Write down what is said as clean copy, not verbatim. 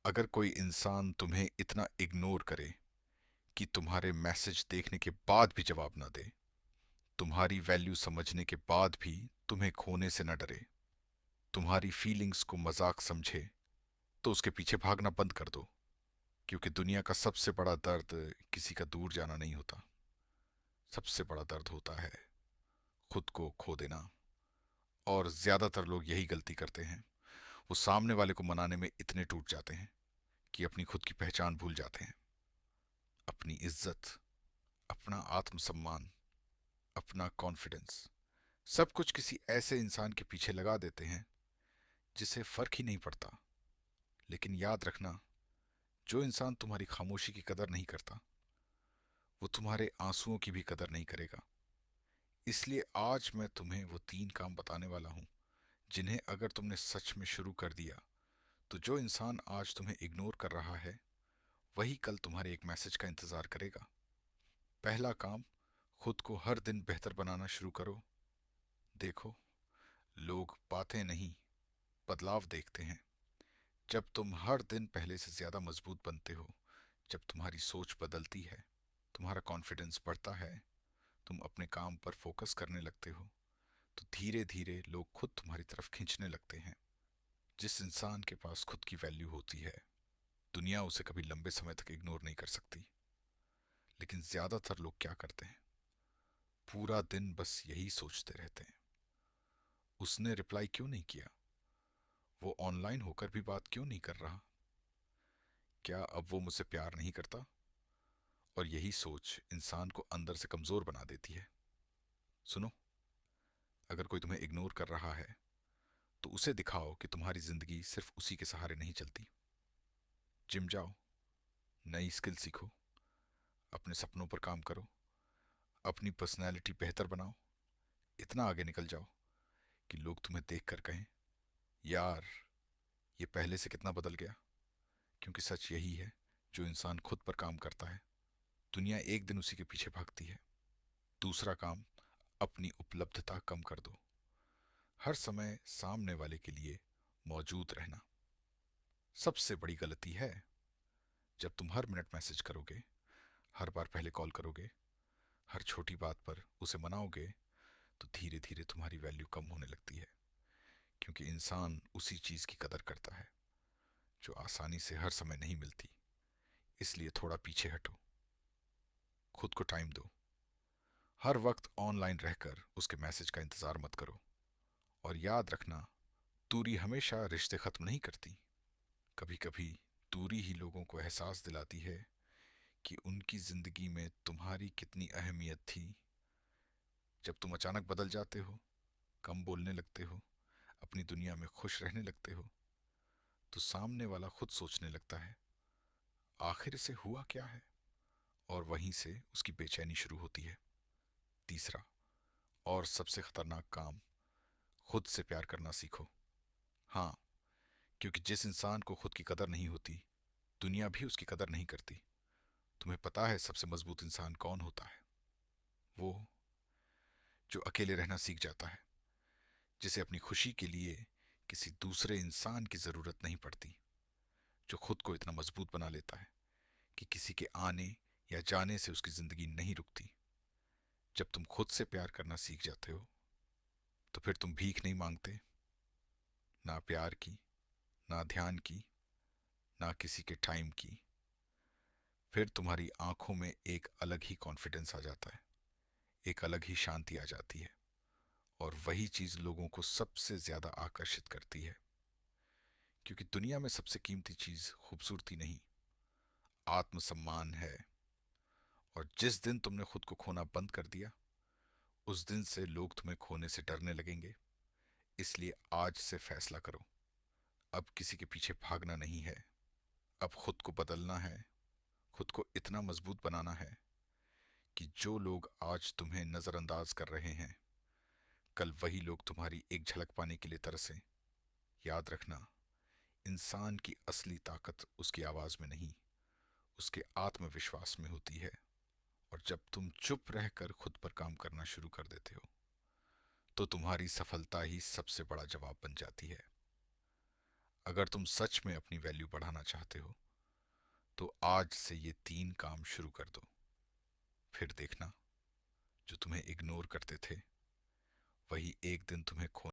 अगर कोई इंसान तुम्हें इतना इग्नोर करे कि तुम्हारे मैसेज देखने के बाद भी जवाब ना दे, तुम्हारी वैल्यू समझने के बाद भी तुम्हें खोने से न डरे, तुम्हारी फीलिंग्स को मजाक समझे, तो उसके पीछे भागना बंद कर दो। क्योंकि दुनिया का सबसे बड़ा दर्द किसी का दूर जाना नहीं होता। सबसे बड़ा दर्द होता है खुद को खो देना। और ज्यादातर लोग यही गलती करते हैं। वो सामने वाले को मनाने में इतने टूट जाते हैं कि अपनी खुद की पहचान भूल जाते हैं। अपनी इज्जत, अपना आत्मसम्मान, अपना कॉन्फिडेंस, सब कुछ किसी ऐसे इंसान के पीछे लगा देते हैं जिसे फर्क ही नहीं पड़ता। लेकिन याद रखना, जो इंसान तुम्हारी खामोशी की कदर नहीं करता, वो तुम्हारे आंसुओं की भी कदर नहीं करेगा। इसलिए आज मैं तुम्हें वो 3 काम बताने वाला हूं जिन्हें अगर तुमने सच में शुरू कर दिया, तो जो इंसान आज तुम्हें इग्नोर कर रहा है, वही कल तुम्हारे एक मैसेज का इंतजार करेगा। पहला काम, खुद को हर दिन बेहतर बनाना शुरू करो। देखो, लोग बातें नहीं, बदलाव देखते हैं। जब तुम हर दिन पहले से ज्यादा मजबूत बनते हो, जब तुम्हारी सोच बदलती है, तुम्हारा कॉन्फिडेंस बढ़ता है, तुम अपने काम पर फोकस करने लगते हो, तो धीरे धीरे लोग खुद तुम्हारी तरफ खींचने लगते हैं। जिस इंसान के पास खुद की वैल्यू होती है, दुनिया उसे कभी लंबे समय तक इग्नोर नहीं कर सकती। लेकिन ज्यादातर लोग क्या करते हैं, पूरा दिन बस यही सोचते रहते हैं, उसने रिप्लाई क्यों नहीं किया, वो ऑनलाइन होकर भी बात क्यों नहीं कर रहा, क्या अब वो मुझसे प्यार नहीं करता। और यही सोच इंसान को अंदर से कमजोर बना देती है। सुनो, अगर कोई तुम्हें इग्नोर कर रहा है, तो उसे दिखाओ कि तुम्हारी जिंदगी सिर्फ उसी के सहारे नहीं चलती। जिम जाओ, नई स्किल सीखो, अपने सपनों पर काम करो, अपनी पर्सनैलिटी बेहतर बनाओ, इतना आगे निकल जाओ कि लोग तुम्हें देखकर कहें, यार, ये पहले से कितना बदल गया। क्योंकि सच यही है, जो इंसान खुद पर काम करता है, दुनिया एक दिन उसी के पीछे भागती है। दूसरा काम, अपनी उपलब्धता कम कर दो। हर समय सामने वाले के लिए मौजूद रहना सबसे बड़ी गलती है। जब तुम हर मिनट मैसेज करोगे, हर बार पहले कॉल करोगे, हर छोटी बात पर उसे मनाओगे, तो धीरे धीरे तुम्हारी वैल्यू कम होने लगती है। क्योंकि इंसान उसी चीज की कदर करता है जो आसानी से हर समय नहीं मिलती। इसलिए थोड़ा पीछे हटो, खुद को टाइम दो। हर वक्त ऑनलाइन रहकर उसके मैसेज का इंतजार मत करो। और याद रखना, दूरी हमेशा रिश्ते खत्म नहीं करती। कभी कभी दूरी ही लोगों को एहसास दिलाती है कि उनकी जिंदगी में तुम्हारी कितनी अहमियत थी। जब तुम अचानक बदल जाते हो, कम बोलने लगते हो, अपनी दुनिया में खुश रहने लगते हो, तो सामने वाला खुद सोचने लगता है, आखिर से हुआ क्या है। और वहीं से उसकी बेचैनी शुरू होती है। तीसरा और सबसे खतरनाक काम, खुद से प्यार करना सीखो। हाँ, क्योंकि जिस इंसान को खुद की कदर नहीं होती, दुनिया भी उसकी कदर नहीं करती। तुम्हें पता है सबसे मजबूत इंसान कौन होता है? वो जो अकेले रहना सीख जाता है, जिसे अपनी खुशी के लिए किसी दूसरे इंसान की जरूरत नहीं पड़ती, जो खुद को इतना मजबूत बना लेता है कि किसी के आने या जाने से उसकी जिंदगी नहीं रुकती। जब तुम खुद से प्यार करना सीख जाते हो, तो फिर तुम भीख नहीं मांगते, ना प्यार की, ना ध्यान की, ना किसी के टाइम की। फिर तुम्हारी आंखों में एक अलग ही कॉन्फिडेंस आ जाता है, एक अलग ही शांति आ जाती है। और वही चीज लोगों को सबसे ज्यादा आकर्षित करती है। क्योंकि दुनिया में सबसे कीमती चीज खूबसूरती नहीं, आत्मसम्मान है। और जिस दिन तुमने खुद को खोना बंद कर दिया, उस दिन से लोग तुम्हें खोने से डरने लगेंगे। इसलिए आज से फैसला करो, अब किसी के पीछे भागना नहीं है। अब खुद को बदलना है, खुद को इतना मजबूत बनाना है कि जो लोग आज तुम्हें नजरअंदाज कर रहे हैं, कल वही लोग तुम्हारी एक झलक पाने के लिए तरसे। याद रखना, इंसान की असली ताकत उसकी आवाज में नहीं, उसके आत्मविश्वास में होती है। और जब तुम चुप रहकर खुद पर काम करना शुरू कर देते हो, तो तुम्हारी सफलता ही सबसे बड़ा जवाब बन जाती है। अगर तुम सच में अपनी वैल्यू बढ़ाना चाहते हो तो आज से ये 3 काम शुरू कर दो। फिर देखना, जो तुम्हें इग्नोर करते थे वही एक दिन तुम्हें खो